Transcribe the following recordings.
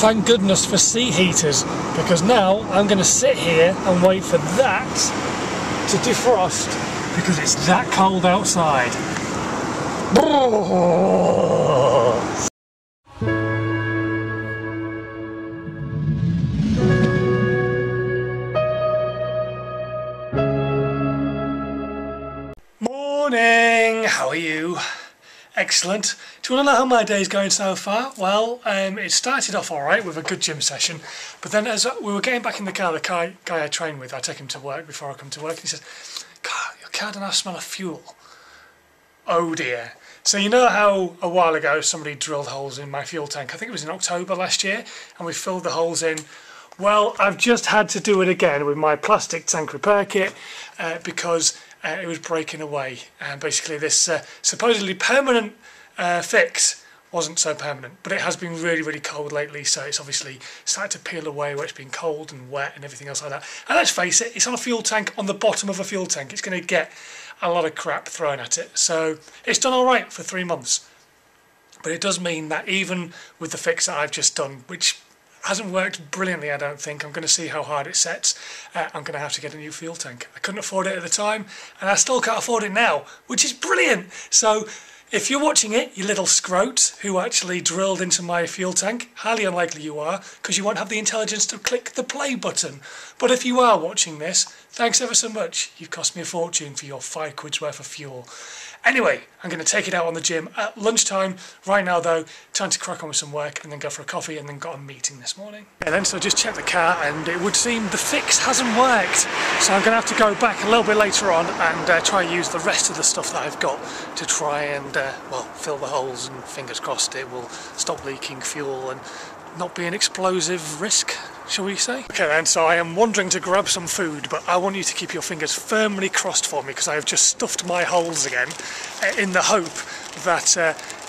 thank goodness for seat heaters, because now I'm going to sit here and wait for that to defrost, because it's that cold outside. Morning, how are you? Excellent. Do you want to know how my day's going so far? Well, it started off alright with a good gym session, but then as we were getting back in the car, the guy I train with, I take him to work before I come to work, and he says, "God, your car doesn't have smell of fuel." Oh dear. So you know how a while ago somebody drilled holes in my fuel tank? I think it was in October last year, and we filled the holes in. Well, I've just had to do it again with my plastic tank repair kit because it was breaking away, and basically this supposedly permanent fix wasn't so permanent, but it has been really cold lately, so it's obviously started to peel away where it's been cold and wet and everything else like that. And let's face it, it's on a fuel tank, on the bottom of a fuel tank. It's going to get a lot of crap thrown at it, so it's done alright for 3 months. But it does mean that even with the fix that I've just done, which hasn't worked brilliantly, I don't think. I'm going to see how hard it sets. I'm going to have to get a new fuel tank. I couldn't afford it at the time, and I still can't afford it now, which is brilliant. So if you're watching it, you little scrote who actually drilled into my fuel tank, highly unlikely you are, because you won't have the intelligence to click the play button. But if you are watching this, thanks ever so much. You've cost me a fortune for your £5 worth of fuel. Anyway, I'm going to take it out on the gym at lunchtime. Right now though, time to crack on with some work and then go for a coffee, and then got a meeting this morning. And then so I just checked the car, and it would seem the fix hasn't worked. So I'm going to have to go back a little bit later on and try and use the rest of the stuff that I've got to try and, well, fill the holes, and fingers crossed it will stop leaking fuel and not be an explosive risk, shall we say? Okay then, so I am wandering to grab some food, but I want you to keep your fingers firmly crossed for me, because I have just stuffed my holes again in the hope that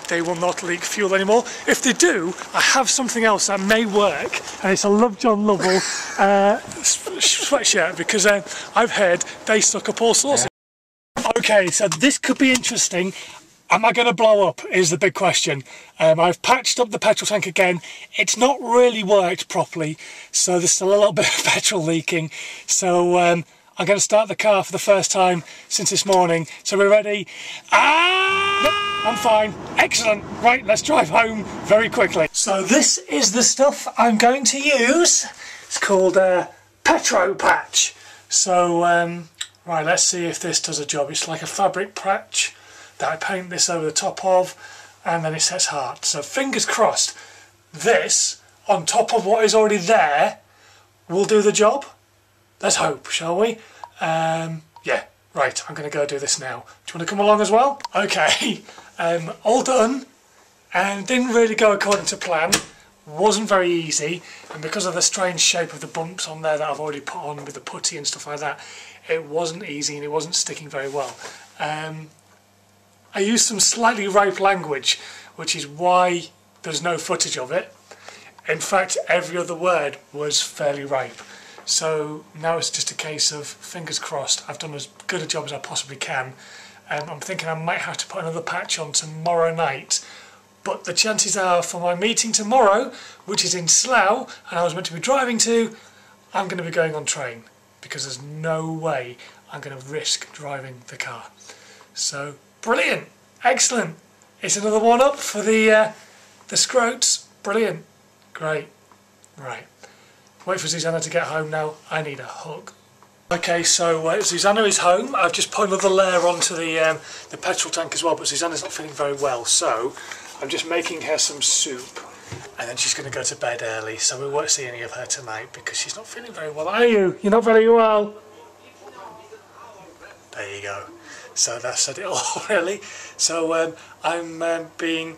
they will not leak fuel anymore. If they do, I have something else that may work, and it's a Love John Lovell sweatshirt, because I've heard they suck up all sorts. Okay, so this could be interesting. Am I going to blow up is the big question. I've patched up the petrol tank again. It's not really worked properly, so there's still a little bit of petrol leaking. So I'm going to start the car for the first time since this morning. So we're ready. Nope, I'm fine. Excellent. Right, let's drive home very quickly. So this is the stuff I'm going to use. It's called Petro Patch. So right, let's see if this does a job. It's like a fabric patch that I paint this over the top of, and then it sets hard. So fingers crossed this, on top of what is already there, will do the job. Let's hope, shall we? Yeah, right, I'm going to go do this now. Do you want to come along as well? Okay, all done, and didn't really go according to plan. Wasn't very easy, and because of the strange shape of the bumps on there that I've already put on with the putty and stuff like that, it wasn't easy and it wasn't sticking very well. I used some slightly ripe language, which is why there's no footage of it. In fact, every other word was fairly ripe. So now it's just a case of, fingers crossed, I've done as good a job as I possibly can. I'm thinking I might have to put another patch on tomorrow night. But the chances are, for my meeting tomorrow, which is in Slough, and I was meant to be driving to, I'm going to be going on train, because there's no way I'm going to risk driving the car. So, brilliant, excellent. It's another one up for the scrotes. Brilliant, great. Right, wait for Susanna to get home now. I need a hug. Okay, so Susanna is home. I've just put another layer onto the petrol tank as well, but Susanna's not feeling very well, so I'm just making her some soup, and then she's going to go to bed early, so we won't see any of her tonight because she's not feeling very well. Are you? You're not very well? There you go. So that said it all, really. So I'm being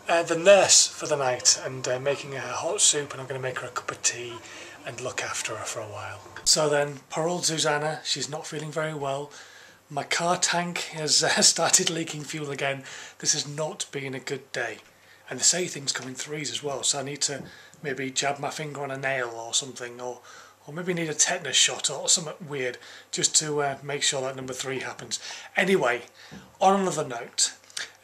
the nurse for the night, and making her hot soup, and I'm going to make her a cup of tea and look after her for a while. So then, poor old Susanna, she's not feeling very well. My car tank has started leaking fuel again. This has not been a good day. And they say things come in threes as well, so I need to maybe jab my finger on a nail or something, or maybe need a tetanus shot or something weird, just to make sure that number 3 happens. Anyway, on another note,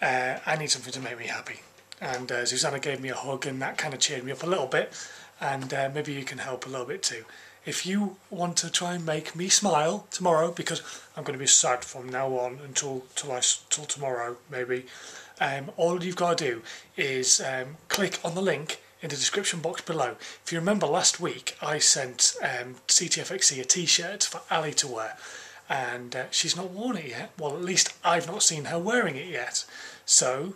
I need something to make me happy. and Susanna gave me a hug, and that kind of cheered me up a little bit, and maybe you can help a little bit too. If you want to try and make me smile tomorrow, because I'm going to be sad from now on until tomorrow maybe, all you've got to do is click on the link in the description box below. If you remember last week, I sent CTFXC a t-shirt for Alli to wear, and she's not worn it yet. Well, at least I've not seen her wearing it yet. So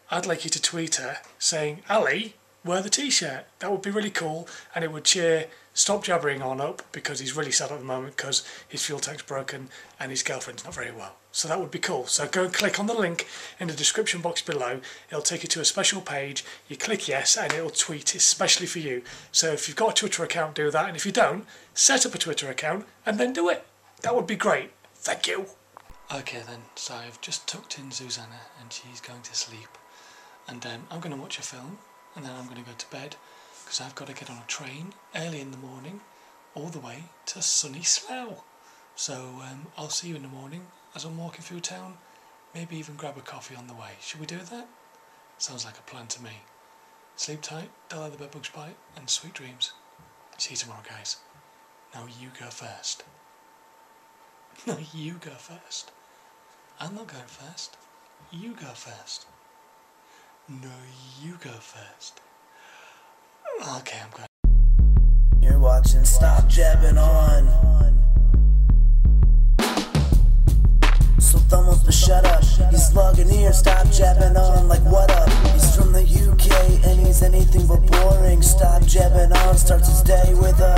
I'd like you to tweet her saying, Alli, wear the t-shirt. That would be really cool, and it would cheer Stop Jabbering on up, because he's really sad at the moment because his fuel tank's broken and his girlfriend's not very well. So that would be cool. So go and click on the link in the description box below. It'll take you to a special page. You click yes and it'll tweet especially for you. So if you've got a Twitter account, do that. And if you don't, set up a Twitter account and then do it. That would be great. Thank you. Okay then, so I've just tucked in Susanna and she's going to sleep. And I'm going to watch a film and then I'm going to go to bed, because I've got to get on a train early in the morning all the way to sunny Slough. So I'll see you in the morning as I'm walking through town. Maybe even grab a coffee on the way. Should we do that? Sounds like a plan to me. Sleep tight, don't let the bedbugs bite, and sweet dreams. See you tomorrow, guys. Now you go first. No, you go first. I'm not going first. You go first. No, you go first. Okay, I'm good. You're watching Stop Jabbing On. So thumbs, but shut up. He's logging here, stop jabbing on, like what up? He's from the UK and he's anything but boring. Stop jabbing on, starts his day with a